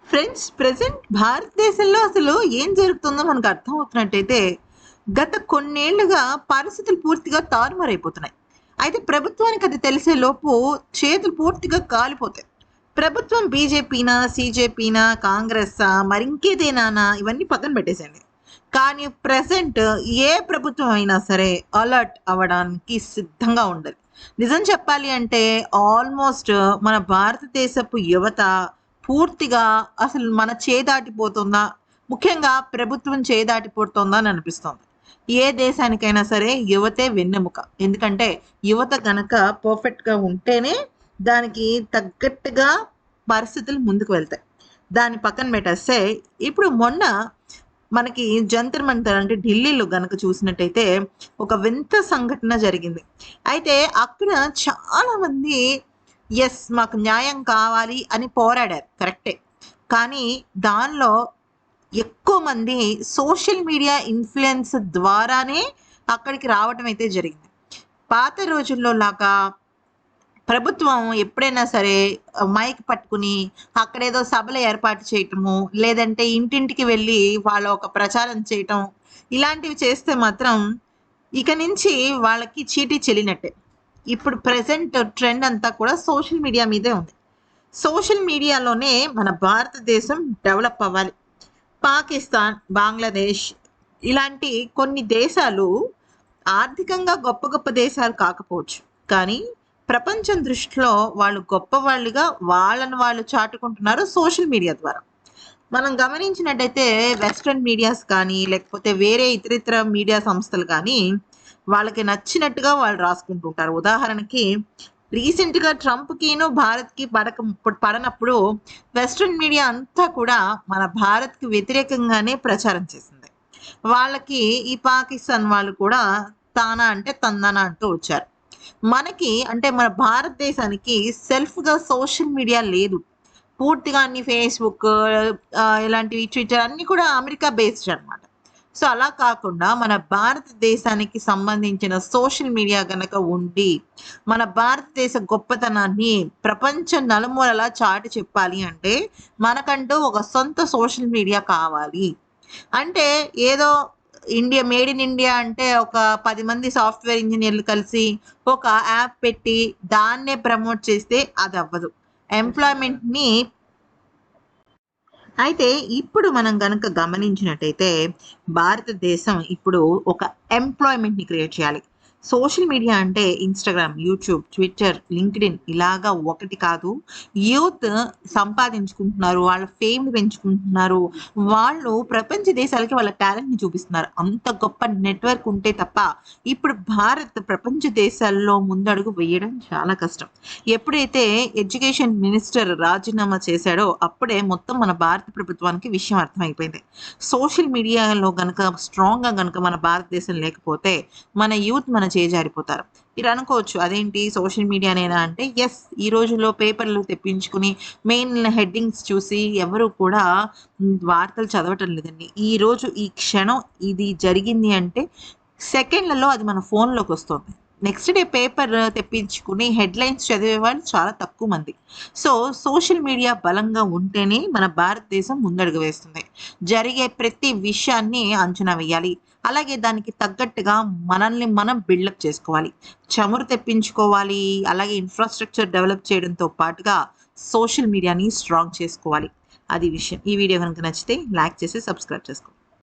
Friends, present భారతదేశంలో అసలు ఏం జరుగుతుందో మనకు అర్థమవుతున్నట్టయితే, గత కొన్నేళ్లుగా పరిస్థితులు పూర్తిగా తారుమారైపోతున్నాయి. అయితే ప్రభుత్వానికి అది తెలిసే లోపు చేతులు పూర్తిగా కాలిపోతాయి. ప్రభుత్వం బీజేపీనా, సీజేపీనా, కాంగ్రెస్సా, మరింకేదేనానా ఇవన్నీ పక్కన పెట్టేసేయండి. కానీ ప్రెజెంట్ ఏ ప్రభుత్వం అయినా సరే అలర్ట్ అవ్వడానికి సిద్ధంగా ఉండాలి. నిజం చెప్పాలి అంటే ఆల్మోస్ట్ మన భారతదేశపు యువత పూర్తిగా అసలు మన చేదాటిపోతుందా? ముఖ్యంగా ప్రభుత్వం చేదాటిపోతుందా అని అనిపిస్తోంది. ఏ దేశానికైనా సరే యువతే వెన్నెముక. ఎందుకంటే యువత గనక పర్ఫెక్ట్‌గా ఉంటేనే దానికి తగ్గట్టుగా పరిస్థితులు ముందుకు వెళ్తాయి. దాన్ని పక్కన పెట్టేస్తే ఇప్పుడు మొన్న మనకి జంతర్ మంతర్ అంటే ఢిల్లీలో గనక చూసినట్టయితే ఒక వింత సంఘటన జరిగింది. అయితే అక్కడ చాలామంది మాకు న్యాయం కావాలి అని పోరాడారు. కరెక్టే. కానీ దానిలో ఎక్కువ మంది సోషల్ మీడియా ఇన్‌ఫ్లుయెన్స్ ద్వారానే అక్కడికి రావటం అయితే జరిగింది. పాత రోజుల్లో లాగా ప్రభుత్వం ఎప్పుడైనా సరే మైక్ పట్టుకుని అక్కడేదో సభలు ఏర్పాటు చేయటము, లేదంటే ఇంటింటికి వెళ్ళి వాళ్ళ ఒక ప్రచారం చేయటం, ఇలాంటివి చేస్తే మాత్రం ఇక నుంచి వాళ్ళకి చీటీ చెల్లినట్టే. ఇప్పుడు ప్రెజెంట్ ట్రెండ్ అంతా కూడా సోషల్ మీడియా మీదే ఉంది. సోషల్ మీడియాలోనే మన భారతదేశం డెవలప్ అవ్వాలి. పాకిస్తాన్, బంగ్లాదేశ్ ఇలాంటి కొన్ని దేశాలు ఆర్థికంగా గొప్ప గొప్ప దేశాలు కాకపోవచ్చు. కానీ ప్రపంచం దృష్టిలో వాళ్ళు గొప్పవాళ్ళుగా వాళ్ళని వాళ్ళు చాటుకుంటున్నారు సోషల్ మీడియా ద్వారా. మనం గమనించినట్టయితే వెస్టర్న్ మీడియాస్ కానీ, లేకపోతే వేరే ఇతరితర మీడియా సంస్థలు కానీ, వాళ్ళకి నచ్చినట్టుగా వాళ్ళు రాసుకుంటూ ఉంటారు. ఉదాహరణకి రీసెంట్‌గా ట్రంప్‌కిను, భారత్‌కి పడనప్పుడు వెస్టర్న్ మీడియా అంతా కూడా మన భారత్‌కి వ్యతిరేకంగానే ప్రచారం చేసింది. వాళ్ళకి ఈ పాకిస్తాన్ వాళ్ళు కూడా తానా అంటే తందానా అంటూ వచ్చారు. మనకి అంటే మన భారతదేశానికి సెల్ఫ్‌గా సోషల్ మీడియా లేదు. పూర్తిగా అన్ని ఫేస్‌బుక్ ఇలాంటివి ట్విట్టర్ అన్నీ కూడా అమెరికా బేస్డ్ అనమాట. సో, అలా కాకుండా మన భారతదేశానికి సంబంధించిన సోషల్ మీడియా గనక ఉండి, మన భారతదేశ గొప్పతనాన్ని ప్రపంచం నలుమూలలా చాటి చెప్పాలి అంటే, మనకంటూ ఒక సొంత సోషల్ మీడియా కావాలి. అంటే ఏదో మేడ్ ఇన్ ఇండియా అంటే ఒక 10 మంది సాఫ్ట్‌వేర్ ఇంజినీర్లు కలిసి ఒక యాప్ పెట్టి దాన్నే ప్రమోట్ చేస్తే అదవ్వదు. ఎంప్లాయ్‌మెంట్‌ని అయితే ఇప్పుడు మనం గనక గమనించినట్టయితే భారతదేశం ఇప్పుడు ఒక ఎంప్లాయ్‌మెంట్‌ని క్రియేట్ చేయాలి. సోషల్ మీడియా అంటే ఇన్‌స్టాగ్రామ్, యూట్యూబ్, ట్విట్టర్, లింక్డ్ఇన్ ఇలాగా ఒకటి కాదు. యూత్ సంపాదించుకుంటున్నారు. వాళ్ళ ఫేమ్‌ని పెంచుకుంటున్నారు. వాళ్ళు ప్రపంచ దేశాలకి వాళ్ళ టాలెంట్‌ని చూపిస్తున్నారు. అంత గొప్ప నెట్‌వర్క్ ఉంటే తప్ప ఇప్పుడు భారత్ ప్రపంచ దేశాల్లో ముందడుగు వేయడం చాలా కష్టం. ఎప్పుడైతే ఎడ్యుకేషన్ మినిస్టర్ రాజీనామా చేశాడో అప్పుడే మొత్తం మన భారత ప్రభుత్వానికి విషయం అర్థమైపోయింది. సోషల్ మీడియాలో గనక స్ట్రాంగ్‌గా గనక మన భారతదేశం లేకపోతే మన యూత్ మన చేజారిపోతారు. మీరు అనుకోవచ్చు అదేంటి సోషల్ మీడియానేనా అంటే ఈ రోజుల్లో పేపర్‌లు తెప్పించుకొని మెయిన్ హెడ్డింగ్స్ చూసి ఎవరు కూడా వార్తలు చదవటం లేదండి. ఈరోజు ఈ క్షణం ఇది జరిగింది అంటే సెకండ్‌లలో అది మన ఫోన్‌లోకొస్తోంది. నెక్స్ట్ డే పేపర్ తెప్పించుకుని హెడ్‌లైన్స్ చదివేవాళ్ళు చాలా తక్కువ మంది. సో, సోషల్ మీడియా బలంగా ఉంటేనే మన భారతదేశం ముందడుగు వేస్తుంది. జరిగే ప్రతి విషయాన్ని అంచనా వేయాలి. అలాగే దానికి తగ్గట్టుగా మనల్ని మనం బిల్డప్ చేసుకోవాలి. చమురు తెప్పించుకోవాలి. అలాగే ఇన్‌ఫ్రాస్ట్రక్చర్ డెవలప్ చేయడంతో పాటుగా సోషల్ మీడియాని స్ట్రాంగ్ చేసుకోవాలి. అది విషయం. ఈ వీడియో గనుక నచ్చితే లైక్ చేసి సబ్స్క్రైబ్ చేసుకోండి.